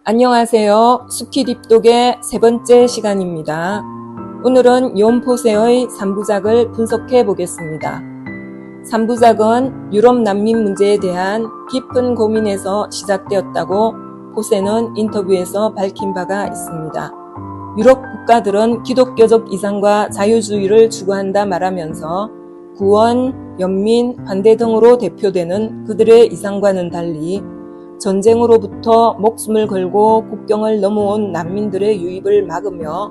안녕하세요. 스키딥독의 세 번째 시간입니다. 오늘은 욘포세의 3부작을 분석해 보겠습니다. 3부작은 유럽 난민 문제에 대한 깊은 고민에서 시작되었다고 포세는 인터뷰에서 밝힌 바가 있습니다. 유럽 국가들은 기독교적 이상과 자유주의를 추구한다 말하면서 구원, 연민, 반대 등으로 대표되는 그들의 이상과는 달리 전쟁으로부터 목숨을 걸고 국경을 넘어온 난민들의 유입을 막으며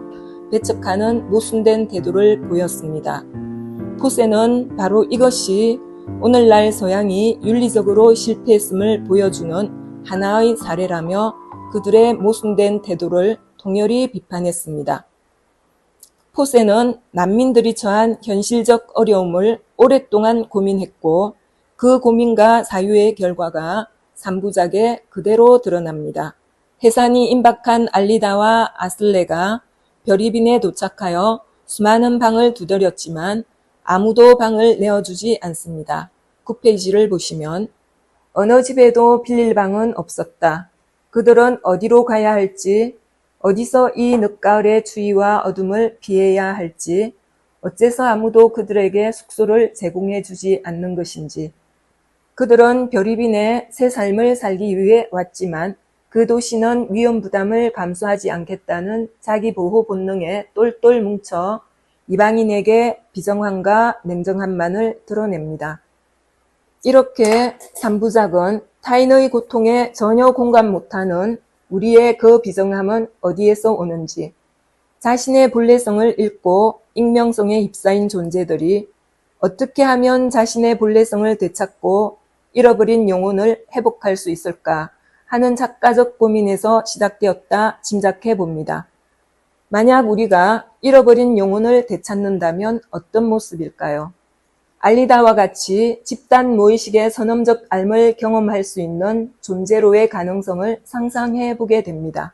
배척하는 모순된 태도를 보였습니다. 포세는 바로 이것이 오늘날 서양이 윤리적으로 실패했음을 보여주는 하나의 사례라며 그들의 모순된 태도를 통렬히 비판했습니다. 포세는 난민들이 처한 현실적 어려움을 오랫동안 고민했고 그 고민과 사유의 결과가 3부작에 그대로 드러납니다. 해산이 임박한 알리다와 아슬레가 벼리빈에 도착하여 수많은 방을 두드렸지만 아무도 방을 내어주지 않습니다. 9페이지를 보시면 어느 집에도 빌릴 방은 없었다. 그들은 어디로 가야 할지, 어디서 이 늦가을의 추위와 어둠을 피해야 할지, 어째서 아무도 그들에게 숙소를 제공해 주지 않는 것인지, 그들은 벼리빈에 새 삶을 살기 위해 왔지만 그 도시는 위험 부담을 감수하지 않겠다는 자기 보호 본능에 똘똘 뭉쳐 이방인에게 비정함과 냉정함만을 드러냅니다. 이렇게 3부작은 타인의 고통에 전혀 공감 못하는 우리의 그 비정함은 어디에서 오는지, 자신의 본래성을 잃고 익명성에 휩싸인 존재들이 어떻게 하면 자신의 본래성을 되찾고 잃어버린 영혼을 회복할 수 있을까 하는 작가적 고민에서 시작되었다 짐작해 봅니다. 만약 우리가 잃어버린 영혼을 되찾는다면 어떤 모습일까요? 알리다와 같이 집단 무의식의 선험적 앓을 경험할 수 있는 존재로의 가능성을 상상해 보게 됩니다.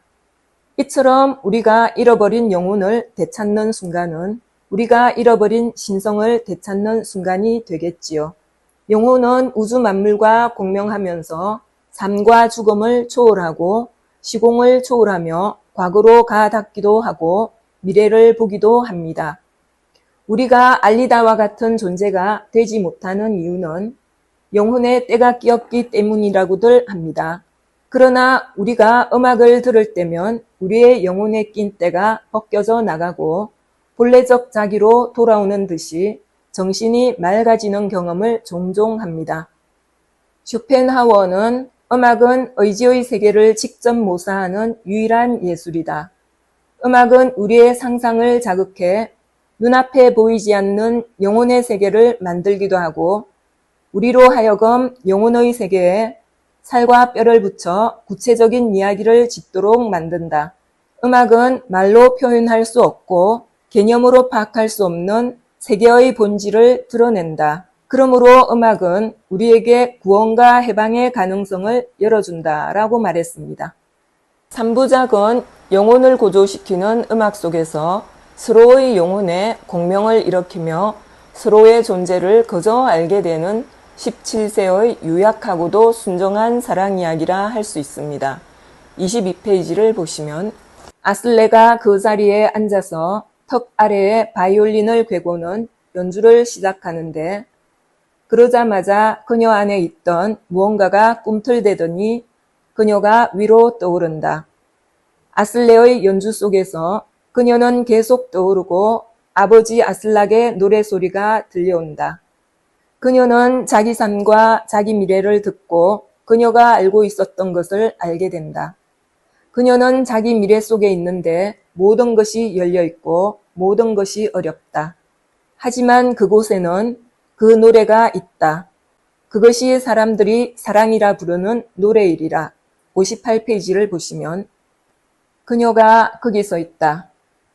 이처럼 우리가 잃어버린 영혼을 되찾는 순간은 우리가 잃어버린 신성을 되찾는 순간이 되겠지요. 영혼은 우주 만물과 공명하면서 삶과 죽음을 초월하고 시공을 초월하며 과거로 가 닿기도 하고 미래를 보기도 합니다. 우리가 알리다와 같은 존재가 되지 못하는 이유는 영혼의 때가 끼었기 때문이라고들 합니다. 그러나 우리가 음악을 들을 때면 우리의 영혼에 낀 때가 벗겨져 나가고 본래적 자기로 돌아오는 듯이 정신이 맑아지는 경험을 종종 합니다. 쇼펜하우어는 음악은 의지의 세계를 직접 모사하는 유일한 예술이다. 음악은 우리의 상상을 자극해 눈앞에 보이지 않는 영혼의 세계를 만들기도 하고 우리로 하여금 영혼의 세계에 살과 뼈를 붙여 구체적인 이야기를 짓도록 만든다. 음악은 말로 표현할 수 없고 개념으로 파악할 수 없는 세계의 본질을 드러낸다. 그러므로 음악은 우리에게 구원과 해방의 가능성을 열어준다라고 말했습니다. 3부작은 영혼을 고조시키는 음악 속에서 서로의 영혼에 공명을 일으키며 서로의 존재를 그저 알게 되는 17세의 유약하고도 순정한 사랑 이야기라 할 수 있습니다. 22페이지를 보시면 아슬레가 그 자리에 앉아서 턱 아래에 바이올린을 꿰고는 연주를 시작하는데 그러자마자 그녀 안에 있던 무언가가 꿈틀대더니 그녀가 위로 떠오른다. 아슬레의 연주 속에서 그녀는 계속 떠오르고 아버지 아슬락의 노래소리가 들려온다. 그녀는 자기 삶과 자기 미래를 듣고 그녀가 알고 있었던 것을 알게 된다. 그녀는 자기 미래 속에 있는데 모든 것이 열려있고 모든 것이 어렵다. 하지만 그곳에는 그 노래가 있다. 그것이 사람들이 사랑이라 부르는 노래이리라. 58페이지를 보시면 그녀가 거기 서 있다.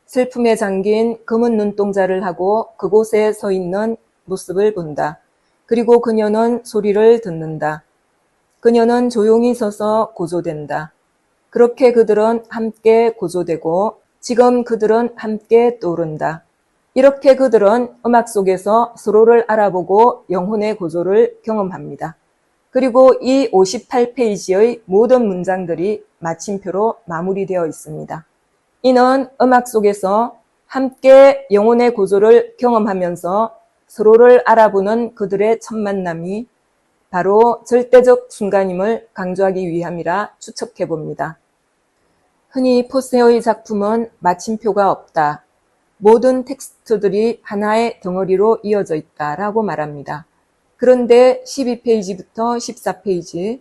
슬픔에 잠긴 검은 눈동자를 하고 그곳에 서 있는 모습을 본다. 그리고 그녀는 소리를 듣는다. 그녀는 조용히 서서 고조된다. 그렇게 그들은 함께 고조되고 지금 그들은 함께 떠오른다. 이렇게 그들은 음악 속에서 서로를 알아보고 영혼의 고조를 경험합니다. 그리고 이 58페이지의 모든 문장들이 마침표로 마무리되어 있습니다. 이는 음악 속에서 함께 영혼의 고조를 경험하면서 서로를 알아보는 그들의 첫 만남이 바로 절대적 순간임을 강조하기 위함이라 추측해 봅니다. 흔히 포세의 작품은 마침표가 없다. 모든 텍스트들이 하나의 덩어리로 이어져 있다라고 말합니다. 그런데 12페이지부터 14페이지,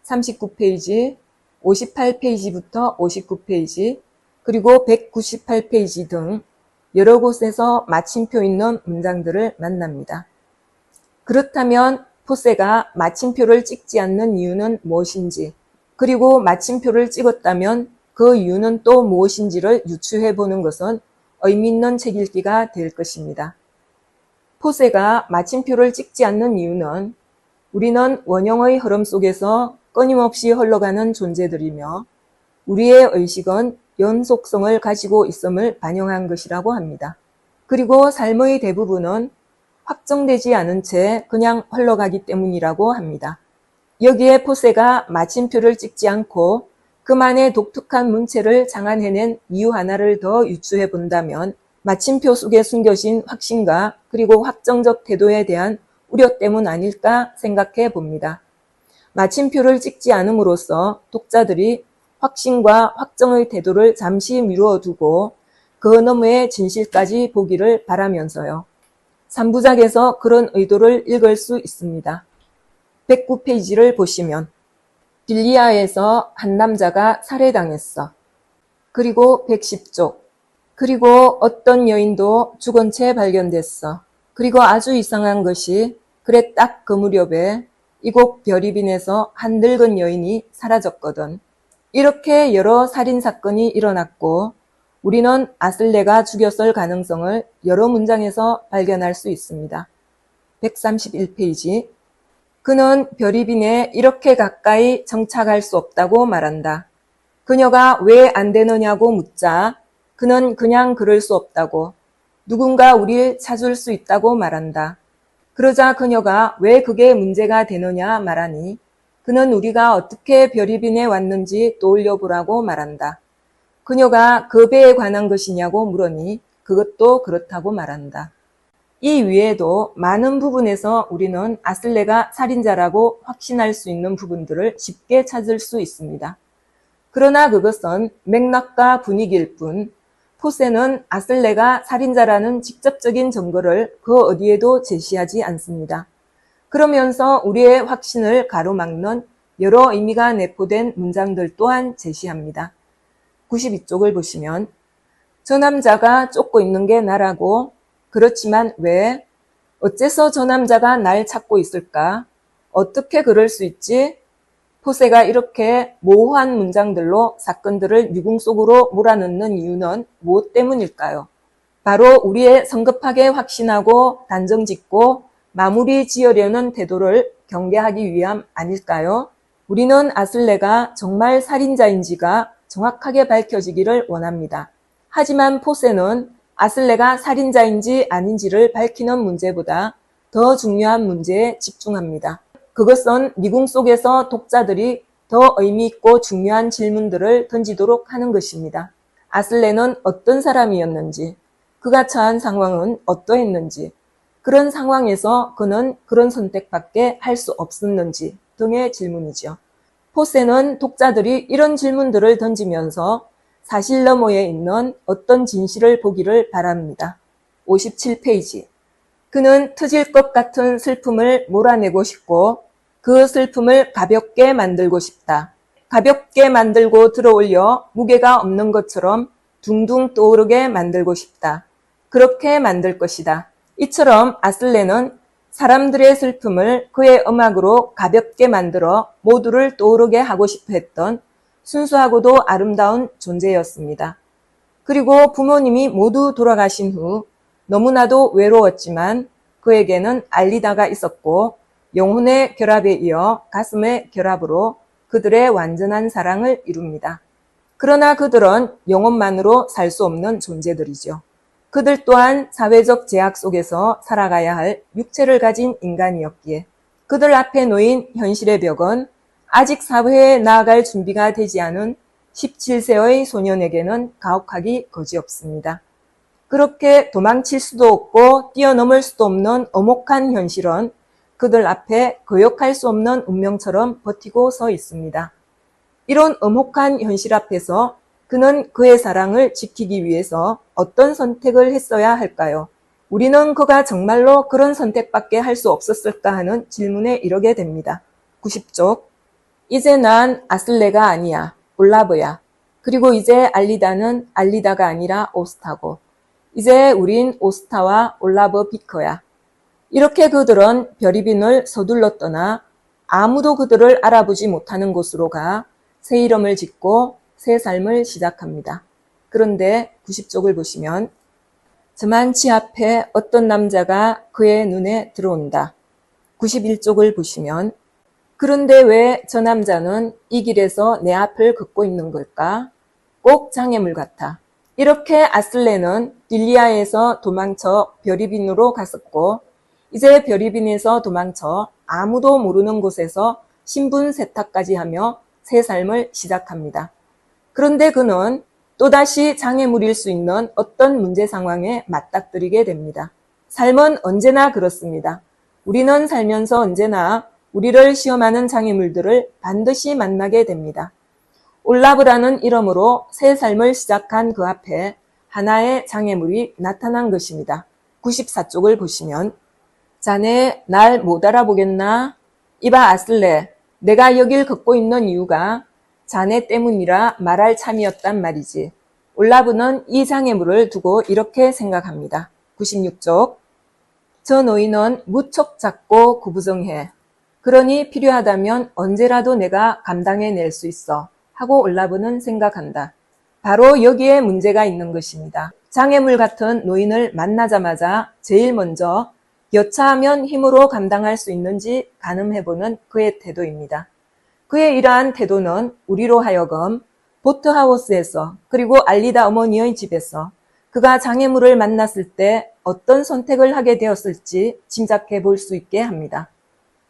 39페이지, 58페이지부터 59페이지, 그리고 198페이지 등 여러 곳에서 마침표 있는 문장들을 만납니다. 그렇다면 포세가 마침표를 찍지 않는 이유는 무엇인지, 그리고 마침표를 찍었다면 그 이유는 또 무엇인지를 유추해 보는 것은 의미 있는 책 읽기가 될 것입니다. 포세가 마침표를 찍지 않는 이유는 우리는 원형의 흐름 속에서 끊임없이 흘러가는 존재들이며 우리의 의식은 연속성을 가지고 있음을 반영한 것이라고 합니다. 그리고 삶의 대부분은 확정되지 않은 채 그냥 흘러가기 때문이라고 합니다. 여기에 포세가 마침표를 찍지 않고 그만의 독특한 문체를 장안해낸 이유 하나를 더 유추해 본다면 마침표 속에 숨겨진 확신과 그리고 확정적 태도에 대한 우려 때문 아닐까 생각해 봅니다. 마침표를 찍지 않음으로써 독자들이 확신과 확정의 태도를 잠시 미루어 두고 그 너머의 진실까지 보기를 바라면서요. 3부작에서 그런 의도를 읽을 수 있습니다. 109페이지를 보시면 빌리아에서 한 남자가 살해당했어. 그리고 110쪽. 그리고 어떤 여인도 죽은 채 발견됐어. 그리고 아주 이상한 것이 그래 딱 그 무렵에 이곳 벼리빈에서 한 늙은 여인이 사라졌거든. 이렇게 여러 살인사건이 일어났고 우리는 아슬레가 죽였을 가능성을 여러 문장에서 발견할 수 있습니다. 131페이지. 그는 벼리빈에 이렇게 가까이 정착할 수 없다고 말한다. 그녀가 왜 안 되느냐고 묻자 그는 그냥 그럴 수 없다고 누군가 우릴 찾을 수 있다고 말한다. 그러자 그녀가 왜 그게 문제가 되느냐 말하니 그는 우리가 어떻게 벼리빈에 왔는지 떠올려 보라고 말한다. 그녀가 그 배에 관한 것이냐고 물으니 그것도 그렇다고 말한다. 이 위에도 많은 부분에서 우리는 아슬레가 살인자라고 확신할 수 있는 부분들을 쉽게 찾을 수 있습니다. 그러나 그것은 맥락과 분위기일 뿐 포세는 아슬레가 살인자라는 직접적인 증거를 그 어디에도 제시하지 않습니다. 그러면서 우리의 확신을 가로막는 여러 의미가 내포된 문장들 또한 제시합니다. 92쪽을 보시면 저 남자가 쫓고 있는 게 나라고 그렇지만 왜? 어째서 저 남자가 날 찾고 있을까? 어떻게 그럴 수 있지? 포세가 이렇게 모호한 문장들로 사건들을 미궁 속으로 몰아넣는 이유는 무엇 때문일까요? 바로 우리의 성급하게 확신하고 단정짓고 마무리 지으려는 태도를 경계하기 위함 아닐까요? 우리는 아슬레가 정말 살인자인지가 정확하게 밝혀지기를 원합니다. 하지만 포세는 아슬레가 살인자인지 아닌지를 밝히는 문제보다 더 중요한 문제에 집중합니다. 그것은 미궁 속에서 독자들이 더 의미 있고 중요한 질문들을 던지도록 하는 것입니다. 아슬레는 어떤 사람이었는지, 그가 처한 상황은 어떠했는지, 그런 상황에서 그는 그런 선택밖에 할 수 없었는지 등의 질문이죠. 포세는 독자들이 이런 질문들을 던지면서 사실 너머에 있는 어떤 진실을 보기를 바랍니다. 57페이지. 그는 터질 것 같은 슬픔을 몰아내고 싶고 그 슬픔을 가볍게 만들고 싶다. 가볍게 만들고 들어올려 무게가 없는 것처럼 둥둥 떠오르게 만들고 싶다. 그렇게 만들 것이다. 이처럼 아슬레는 사람들의 슬픔을 그의 음악으로 가볍게 만들어 모두를 떠오르게 하고 싶어 했던 순수하고도 아름다운 존재였습니다. 그리고 부모님이 모두 돌아가신 후 너무나도 외로웠지만 그에게는 알리다가 있었고 영혼의 결합에 이어 가슴의 결합으로 그들의 완전한 사랑을 이룹니다. 그러나 그들은 영혼만으로 살 수 없는 존재들이죠. 그들 또한 사회적 제약 속에서 살아가야 할 육체를 가진 인간이었기에 그들 앞에 놓인 현실의 벽은 아직 사회에 나아갈 준비가 되지 않은 17세의 소년에게는 가혹하기 거지없습니다. 그렇게 도망칠 수도 없고 뛰어넘을 수도 없는 엄혹한 현실은 그들 앞에 거역할 수 없는 운명처럼 버티고 서 있습니다. 이런 엄혹한 현실 앞에서 그는 그의 사랑을 지키기 위해서 어떤 선택을 했어야 할까요? 우리는 그가 정말로 그런 선택밖에 할 수 없었을까 하는 질문에 이르게 됩니다. 90쪽. 이제 난 아슬레가 아니야. 올라브야. 그리고 이제 알리다는 알리다가 아니라 오스타고. 이제 우린 오스타와 올라브 비커야. 이렇게 그들은 별이빈을 서둘러 떠나 아무도 그들을 알아보지 못하는 곳으로 가 새 이름을 짓고 새 삶을 시작합니다. 그런데 90쪽을 보시면 저만치 앞에 어떤 남자가 그의 눈에 들어온다. 91쪽을 보시면 그런데 왜 저 남자는 이 길에서 내 앞을 걷고 있는 걸까? 꼭 장애물 같아. 이렇게 아슬레는 딜리아에서 도망쳐 별이빈으로 갔었고 이제 별이빈에서 도망쳐 아무도 모르는 곳에서 신분 세탁까지 하며 새 삶을 시작합니다. 그런데 그는 또다시 장애물일 수 있는 어떤 문제 상황에 맞닥뜨리게 됩니다. 삶은 언제나 그렇습니다. 우리는 살면서 언제나 우리를 시험하는 장애물들을 반드시 만나게 됩니다. 올라브라는 이름으로 새 삶을 시작한 그 앞에 하나의 장애물이 나타난 것입니다. 94쪽을 보시면 자네 날 못 알아보겠나? 이봐 아슬레, 내가 여길 걷고 있는 이유가 자네 때문이라 말할 참이었단 말이지. 올라브는 이 장애물을 두고 이렇게 생각합니다. 96쪽. 저 노인은 무척 작고 구부정해. 그러니 필요하다면 언제라도 내가 감당해낼 수 있어. 하고 올라브는 생각한다. 바로 여기에 문제가 있는 것입니다. 장애물 같은 노인을 만나자마자 제일 먼저 여차하면 힘으로 감당할 수 있는지 가늠해보는 그의 태도입니다. 그의 이러한 태도는 우리로 하여금 보트하우스에서 그리고 알리다 어머니의 집에서 그가 장애물을 만났을 때 어떤 선택을 하게 되었을지 짐작해 볼 수 있게 합니다.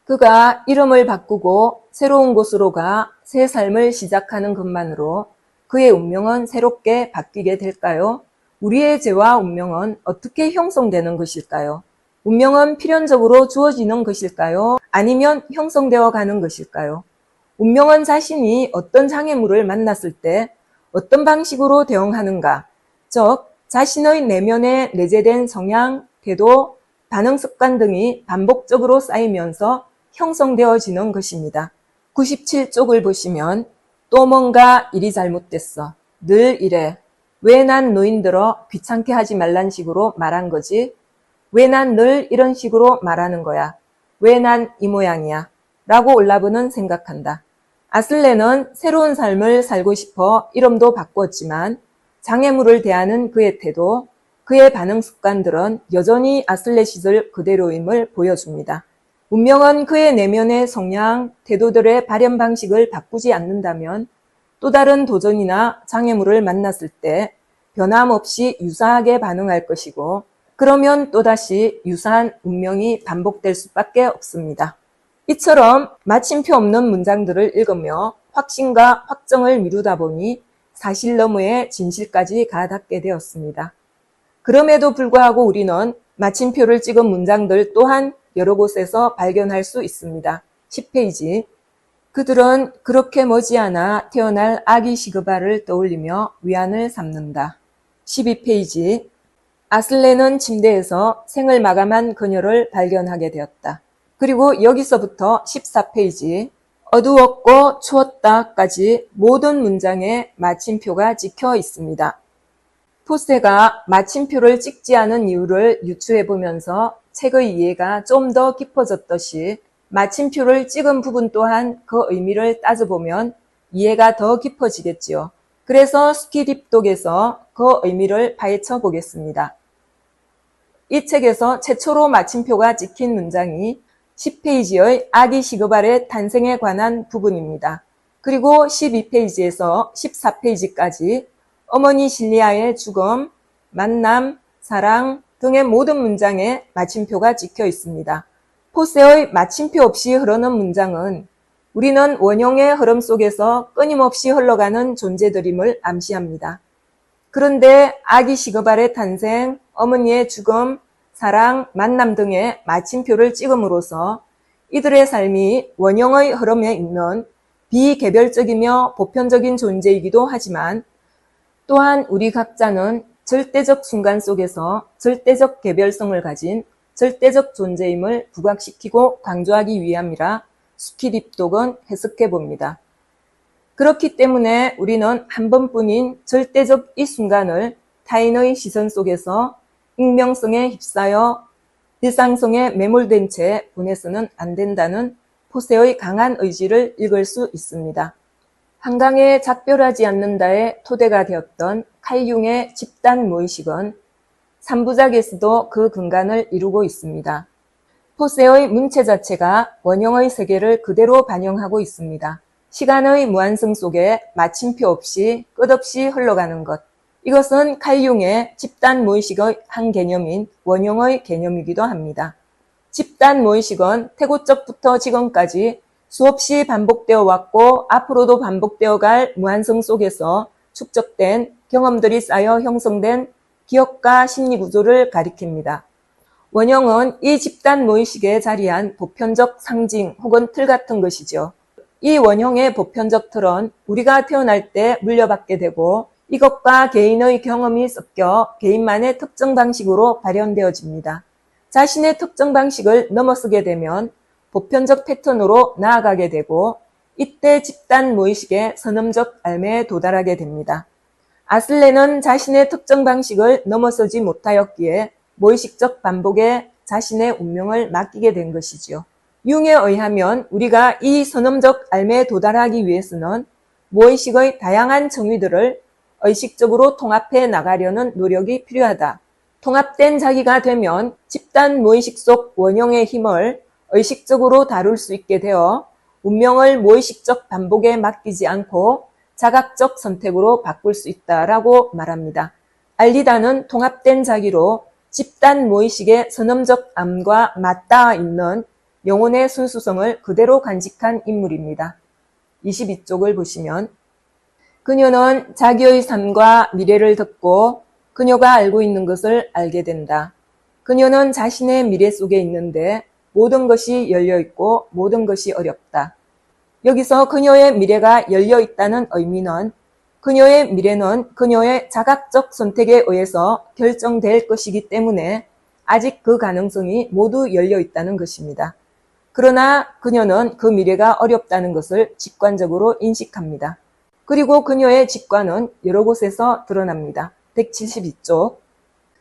그가 이름을 바꾸고 새로운 곳으로 가 새 삶을 시작하는 것만으로 그의 운명은 새롭게 바뀌게 될까요? 우리의 죄와 운명은 어떻게 형성되는 것일까요? 운명은 필연적으로 주어지는 것일까요? 아니면 형성되어 가는 것일까요? 운명은 자신이 어떤 장애물을 만났을 때 어떤 방식으로 대응하는가, 즉 자신의 내면에 내재된 성향, 태도, 반응 습관 등이 반복적으로 쌓이면서 형성되어지는 것입니다. 97쪽을 보시면 또 뭔가 일이 잘못됐어. 늘 이래. 왜 난 노인들어 귀찮게 하지 말란 식으로 말한 거지? 왜 난 늘 이런 식으로 말하는 거야? 왜 난 이 모양이야? 라고 올라브는 생각한다. 아슬레는 새로운 삶을 살고 싶어 이름도 바꾸었지만 장애물을 대하는 그의 태도, 그의 반응 습관들은 여전히 아슬레 시절 그대로임을 보여줍니다. 운명은 그의 내면의 성향, 태도들의 발현 방식을 바꾸지 않는다면 또 다른 도전이나 장애물을 만났을 때 변함없이 유사하게 반응할 것이고 그러면 또다시 유사한 운명이 반복될 수밖에 없습니다. 이처럼 마침표 없는 문장들을 읽으며 확신과 확정을 미루다 보니 사실 너머의 진실까지 가닿게 되었습니다. 그럼에도 불구하고 우리는 마침표를 찍은 문장들 또한 여러 곳에서 발견할 수 있습니다. 10페이지. 그들은 그렇게 머지않아 태어날 아기 시그바를 떠올리며 위안을 삼는다. 12페이지. 아슬레는 침대에서 생을 마감한 그녀를 발견하게 되었다. 그리고 여기서부터 14페이지. 어두웠고 추웠다까지 모든 문장에 마침표가 찍혀 있습니다. 포세가 마침표를 찍지 않은 이유를 유추해보면서 책의 이해가 좀 더 깊어졌듯이 마침표를 찍은 부분 또한 그 의미를 따져보면 이해가 더 깊어지겠지요. 그래서 스키딥독에서 그 의미를 파헤쳐 보겠습니다. 이 책에서 최초로 마침표가 찍힌 문장이 10페이지의 아기 시그발의 탄생에 관한 부분입니다. 그리고 12페이지에서 14페이지까지 어머니 실리아의 죽음, 만남, 사랑 등의 모든 문장에 마침표가 찍혀 있습니다. 포세의 마침표 없이 흐르는 문장은 우리는 원형의 흐름 속에서 끊임없이 흘러가는 존재들임을 암시합니다. 그런데 아기 시그발의 탄생, 어머니의 죽음, 사랑, 만남 등의 마침표를 찍음으로써 이들의 삶이 원형의 흐름에 있는 비개별적이며 보편적인 존재이기도 하지만 또한 우리 각자는 절대적 순간 속에서 절대적 개별성을 가진 절대적 존재임을 부각시키고 강조하기 위함이라 스키딥독은 해석해 봅니다. 그렇기 때문에 우리는 한 번뿐인 절대적 이 순간을 타인의 시선 속에서 익명성에 휩싸여 일상성에 매몰된 채 보내서는 안 된다는 포세의 강한 의지를 읽을 수 있습니다. 한강에 작별하지 않는다의 토대가 되었던 칼 융의 집단 무의식은 3부작에서도 그 근간을 이루고 있습니다. 포세의 문체 자체가 원형의 세계를 그대로 반영하고 있습니다. 시간의 무한성 속에 마침표 없이 끝없이 흘러가는 것. 이것은 칼 융의 집단 무의식의 한 개념인 원형의 개념이기도 합니다. 집단 무의식은 태고적부터 지금까지 수없이 반복되어 왔고 앞으로도 반복되어 갈 무한성 속에서 축적된 경험들이 쌓여 형성된 기억과 심리 구조를 가리킵니다. 원형은 이 집단 무의식에 자리한 보편적 상징 혹은 틀 같은 것이죠. 이 원형의 보편적 틀은 우리가 태어날 때 물려받게 되고 이것과 개인의 경험이 섞여 개인만의 특정 방식으로 발현되어집니다. 자신의 특정 방식을 넘어서게 되면 보편적 패턴으로 나아가게 되고 이때 집단 무의식의 선험적 알매에 도달하게 됩니다. 아슬레는 자신의 특정 방식을 넘어서지 못하였기에 무의식적 반복에 자신의 운명을 맡기게 된 것이지요. 융에 의하면 우리가 이 선험적 알매에 도달하기 위해서는 무의식의 다양한 정의들을 의식적으로 통합해 나가려는 노력이 필요하다. 통합된 자기가 되면 집단 무의식 속 원형의 힘을 의식적으로 다룰 수 있게 되어 운명을 무의식적 반복에 맡기지 않고 자각적 선택으로 바꿀 수 있다라고 말합니다. 알리다는 통합된 자기로 집단 무의식의 선험적 암과 맞닿아 있는 영혼의 순수성을 그대로 간직한 인물입니다. 22쪽을 보시면 그녀는 자기의 삶과 미래를 듣고 그녀가 알고 있는 것을 알게 된다. 그녀는 자신의 미래 속에 있는데 모든 것이 열려있고 모든 것이 어렵다. 여기서 그녀의 미래가 열려있다는 의미는 그녀의 미래는 그녀의 자각적 선택에 의해서 결정될 것이기 때문에 아직 그 가능성이 모두 열려있다는 것입니다. 그러나 그녀는 그 미래가 어렵다는 것을 직관적으로 인식합니다. 그리고 그녀의 직관은 여러 곳에서 드러납니다. 172쪽.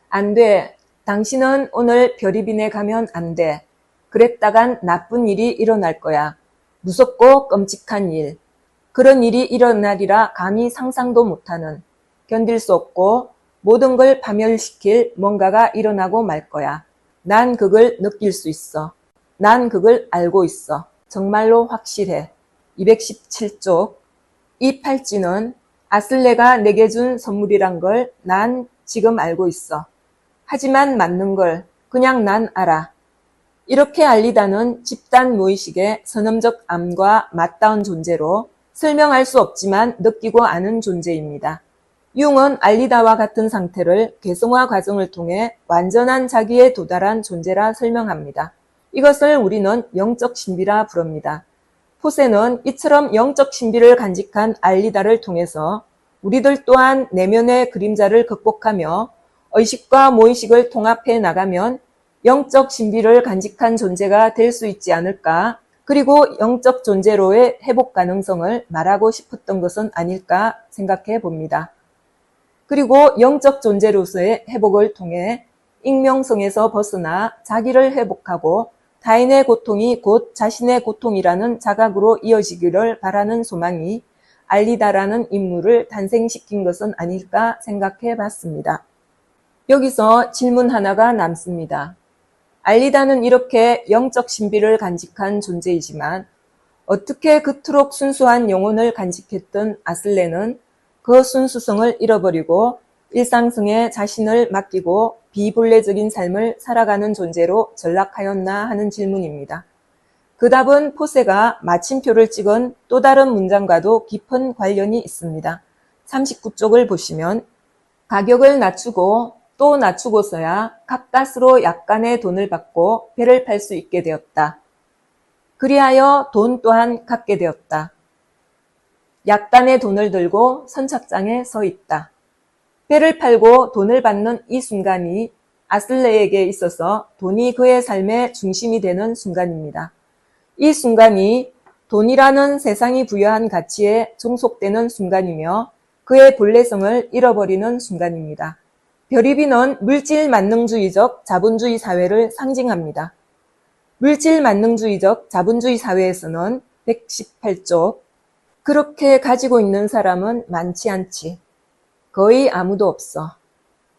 안 돼. 당신은 오늘 별이빈에 가면 안 돼. 그랬다간 나쁜 일이 일어날 거야. 무섭고 끔찍한 일. 그런 일이 일어나리라 감히 상상도 못하는, 견딜 수 없고 모든 걸 파멸시킬 뭔가가 일어나고 말 거야. 난 그걸 느낄 수 있어. 난 그걸 알고 있어. 정말로 확실해. 217쪽. 이 팔찌는 아슬레가 내게 준 선물이란 걸 난 지금 알고 있어. 하지만 맞는 걸 그냥 난 알아. 이렇게 알리다는 집단 무의식의 선험적 암과 맞닿은 존재로 설명할 수 없지만 느끼고 아는 존재입니다. 융은 알리다와 같은 상태를 개성화 과정을 통해 완전한 자기에 도달한 존재라 설명합니다. 이것을 우리는 영적 신비라 부릅니다. 포세는 이처럼 영적 신비를 간직한 알리다를 통해서 우리들 또한 내면의 그림자를 극복하며 의식과 무의식을 통합해 나가면 영적 신비를 간직한 존재가 될 수 있지 않을까, 그리고 영적 존재로의 회복 가능성을 말하고 싶었던 것은 아닐까 생각해 봅니다. 그리고 영적 존재로서의 회복을 통해 익명성에서 벗어나 자기를 회복하고 타인의 고통이 곧 자신의 고통이라는 자각으로 이어지기를 바라는 소망이 알리다라는 인물을 탄생시킨 것은 아닐까 생각해 봤습니다. 여기서 질문 하나가 남습니다. 알리다는 이렇게 영적 신비를 간직한 존재이지만 어떻게 그토록 순수한 영혼을 간직했던 아슬레는 그 순수성을 잃어버리고 일상성에 자신을 맡기고 비본래적인 삶을 살아가는 존재로 전락하였나 하는 질문입니다. 그 답은 포세가 마침표를 찍은 또 다른 문장과도 깊은 관련이 있습니다. 39쪽을 보시면 가격을 낮추고 또 낮추고서야 가까스로 약간의 돈을 받고 배를 팔 수 있게 되었다. 그리하여 돈 또한 갖게 되었다. 약간의 돈을 들고 선착장에 서 있다. 배를 팔고 돈을 받는 이 순간이 아슬레에게 있어서 돈이 그의 삶의 중심이 되는 순간입니다. 이 순간이 돈이라는 세상이 부여한 가치에 종속되는 순간이며 그의 본래성을 잃어버리는 순간입니다. 별이비는 물질 만능주의적 자본주의 사회를 상징합니다. 물질 만능주의적 자본주의 사회에서는 118쪽 그렇게 가지고 있는 사람은 많지 않지. 거의 아무도 없어.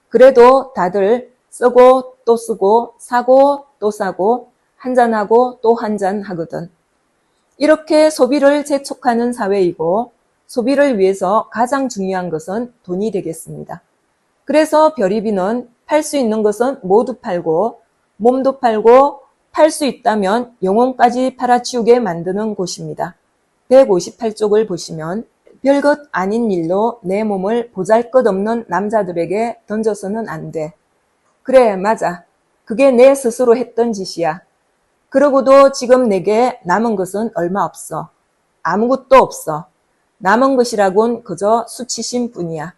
그래도 다들 쓰고 또 쓰고 사고 또 사고 한잔하고 또 한잔하거든. 이렇게 소비를 재촉하는 사회이고 소비를 위해서 가장 중요한 것은 돈이 되겠습니다. 그래서 별이비는 팔 수 있는 것은 모두 팔고 몸도 팔고 팔 수 있다면 영혼까지 팔아치우게 만드는 곳입니다. 158쪽을 보시면 별것 아닌 일로 내 몸을 보잘것없는 남자들에게 던져서는 안 돼. 그래, 맞아. 그게 내 스스로 했던 짓이야. 그러고도 지금 내게 남은 것은 얼마 없어. 아무것도 없어. 남은 것이라곤 그저 수치심 뿐이야.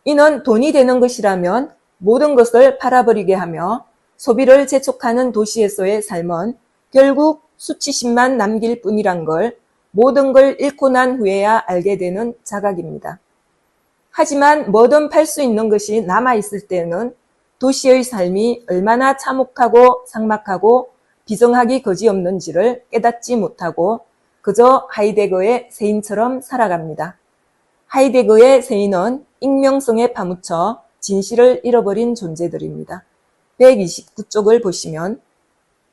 이는 돈이 되는 것이라면 모든 것을 팔아버리게 하며 소비를 재촉하는 도시에서의 삶은 결국 수치심만 남길 뿐이란 걸 모든 걸 잃고 난 후에야 알게 되는 자각입니다. 하지만 뭐든 팔 수 있는 것이 남아있을 때는 도시의 삶이 얼마나 참혹하고 삭막하고 비정하기 거지없는지를 깨닫지 못하고 그저 하이데거의 세인처럼 살아갑니다. 하이데거의 세인은 익명성에 파묻혀 진실을 잃어버린 존재들입니다. 129쪽을 보시면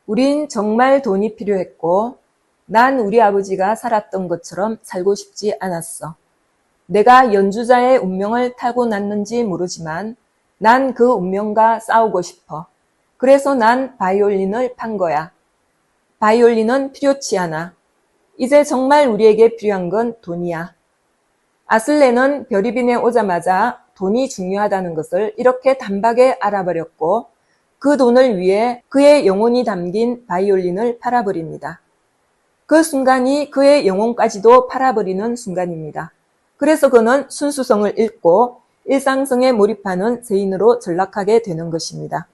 우린 정말 돈이 필요했고 난 우리 아버지가 살았던 것처럼 살고 싶지 않았어. 내가 연주자의 운명을 타고났는지 모르지만 난 그 운명과 싸우고 싶어. 그래서 난 바이올린을 판 거야. 바이올린은 필요치 않아. 이제 정말 우리에게 필요한 건 돈이야. 아슬레는 별이빈에 오자마자 돈이 중요하다는 것을 이렇게 단박에 알아버렸고 그 돈을 위해 그의 영혼이 담긴 바이올린을 팔아버립니다. 그 순간이 그의 영혼까지도 팔아버리는 순간입니다. 그래서 그는 순수성을 잃고 일상성에 몰입하는 세인으로 전락하게 되는 것입니다.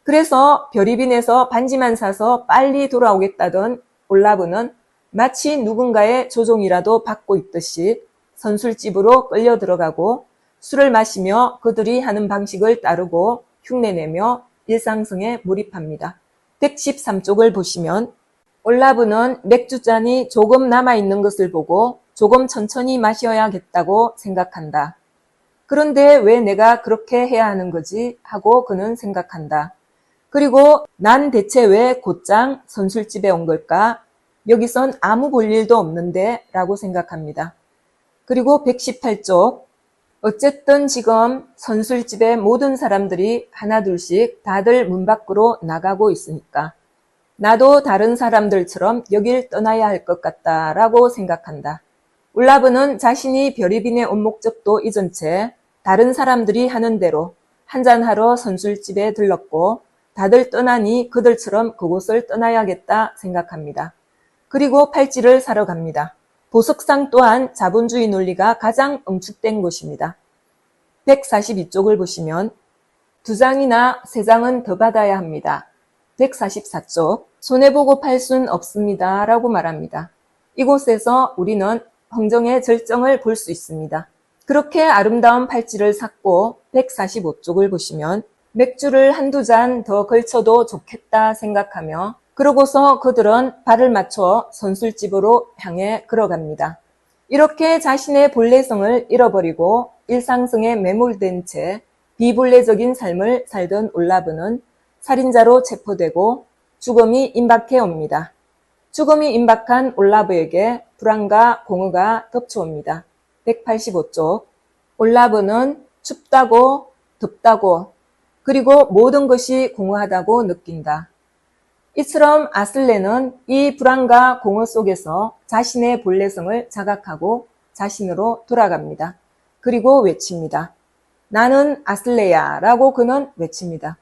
그래서 별이빈에서 반지만 사서 빨리 돌아오겠다던 올라브는 마치 누군가의 조종이라도 받고 있듯이 선술집으로 끌려 들어가고 술을 마시며 그들이 하는 방식을 따르고 흉내내며 일상성에 몰입합니다. 113쪽을 보시면 올라브는 맥주잔이 조금 남아있는 것을 보고 조금 천천히 마셔야겠다고 생각한다. 그런데 왜 내가 그렇게 해야 하는 거지? 하고 그는 생각한다. 그리고 난 대체 왜 곧장 선술집에 온 걸까? 여기선 아무 볼 일도 없는데 라고 생각합니다. 그리고 118쪽 어쨌든 지금 선술집에 모든 사람들이 하나둘씩 다들 문 밖으로 나가고 있으니까 나도 다른 사람들처럼 여길 떠나야 할 것 같다라고 생각한다. 울라브는 자신이 별이빈에 온 목적도 잊은 채 다른 사람들이 하는 대로 한잔하러 선술집에 들렀고 다들 떠나니 그들처럼 그곳을 떠나야겠다 생각합니다. 그리고 팔찌를 사러 갑니다. 보석상 또한 자본주의 논리가 가장 응축된 곳입니다. 142쪽을 보시면 2장이나 3장은 더 받아야 합니다. 144쪽 손해보고 팔 순 없습니다 라고 말합니다. 이곳에서 우리는 흥정의 절정을 볼 수 있습니다. 그렇게 아름다운 팔찌를 샀고 145쪽을 보시면 맥주를 한두 잔 더 걸쳐도 좋겠다 생각하며 그러고서 그들은 발을 맞춰 선술집으로 향해 걸어갑니다. 이렇게 자신의 본래성을 잃어버리고 일상성에 매몰된 채 비본래적인 삶을 살던 올라브는 살인자로 체포되고 죽음이 임박해 옵니다. 죽음이 임박한 올라브에게 불안과 공허가 덮쳐옵니다. 185쪽 올라브는 춥다고, 덥다고, 그리고 모든 것이 공허하다고 느낀다. 이처럼 아슬레는 이 불안과 공허 속에서 자신의 본래성을 자각하고 자신으로 돌아갑니다. 그리고 외칩니다. 나는 아슬레야 라고 그는 외칩니다.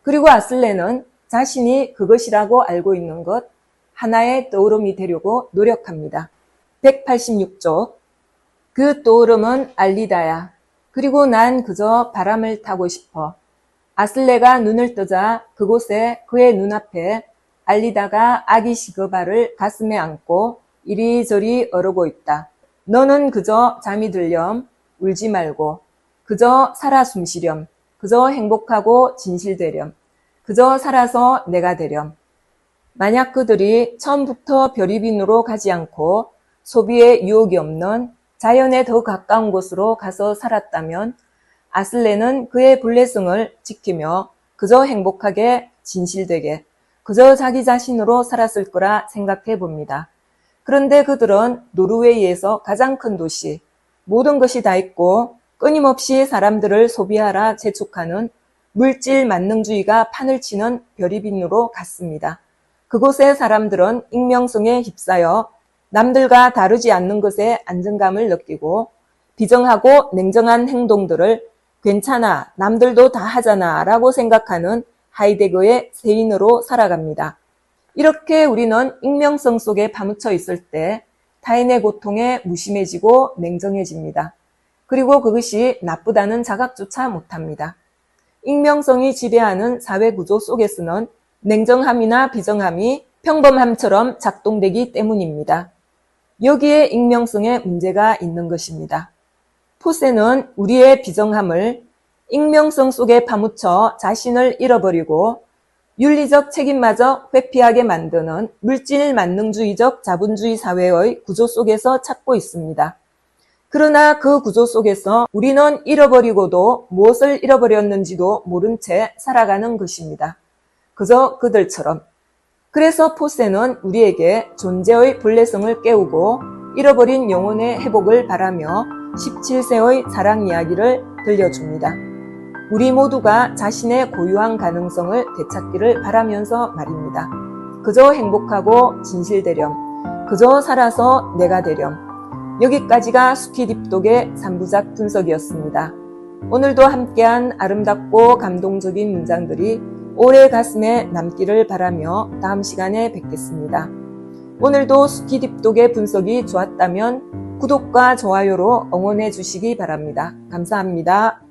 그리고 아슬레는 자신이 그것이라고 알고 있는 것 하나의 떠오름이 되려고 노력합니다. 186쪽. 그 떠오름은 알리다야. 그리고 난 그저 바람을 타고 싶어. 아슬레가 눈을 뜨자 그곳에 그의 눈앞에 알리다가 아기 시그바를 가슴에 안고 이리저리 어르고 있다. 너는 그저 잠이 들렴, 울지 말고, 그저 살아 숨쉬렴, 그저 행복하고 진실되렴, 그저 살아서 내가 되렴. 만약 그들이 처음부터 별이빈으로 가지 않고 소비의 유혹이 없는 자연에 더 가까운 곳으로 가서 살았다면 아슬레는 그의 본래성을 지키며 그저 행복하게 진실되게 그저 자기 자신으로 살았을 거라 생각해 봅니다. 그런데 그들은 노르웨이에서 가장 큰 도시, 모든 것이 다 있고 끊임없이 사람들을 소비하라 재촉하는 물질 만능주의가 판을 치는 별이빈으로 갔습니다. 그곳의 사람들은 익명성에 휩싸여 남들과 다르지 않는 것에 안정감을 느끼고 비정하고 냉정한 행동들을 괜찮아, 남들도 다 하잖아 라고 생각하는 하이데거의 세인으로 살아갑니다. 이렇게 우리는 익명성 속에 파묻혀 있을 때 타인의 고통에 무심해지고 냉정해집니다. 그리고 그것이 나쁘다는 자각조차 못합니다. 익명성이 지배하는 사회구조 속에서는 냉정함이나 비정함이 평범함처럼 작동되기 때문입니다. 여기에 익명성에 문제가 있는 것입니다. 포세는 우리의 비정함을 익명성 속에 파묻혀 자신을 잃어버리고 윤리적 책임마저 회피하게 만드는 물질 만능주의적 자본주의 사회의 구조 속에서 찾고 있습니다. 그러나 그 구조 속에서 우리는 잃어버리고도 무엇을 잃어버렸는지도 모른 채 살아가는 것입니다. 그저 그들처럼. 그래서 포세는 우리에게 존재의 본래성을 깨우고 잃어버린 영혼의 회복을 바라며 17세의 사랑 이야기를 들려줍니다. 우리 모두가 자신의 고유한 가능성을 되찾기를 바라면서 말입니다. 그저 행복하고 진실되렴. 그저 살아서 내가 되렴. 여기까지가 스키딥독의 3부작 분석이었습니다. 오늘도 함께한 아름답고 감동적인 문장들이 오래 가슴에 남기를 바라며 다음 시간에 뵙겠습니다. 오늘도 스키딥독의 분석이 좋았다면 구독과 좋아요로 응원해 주시기 바랍니다. 감사합니다.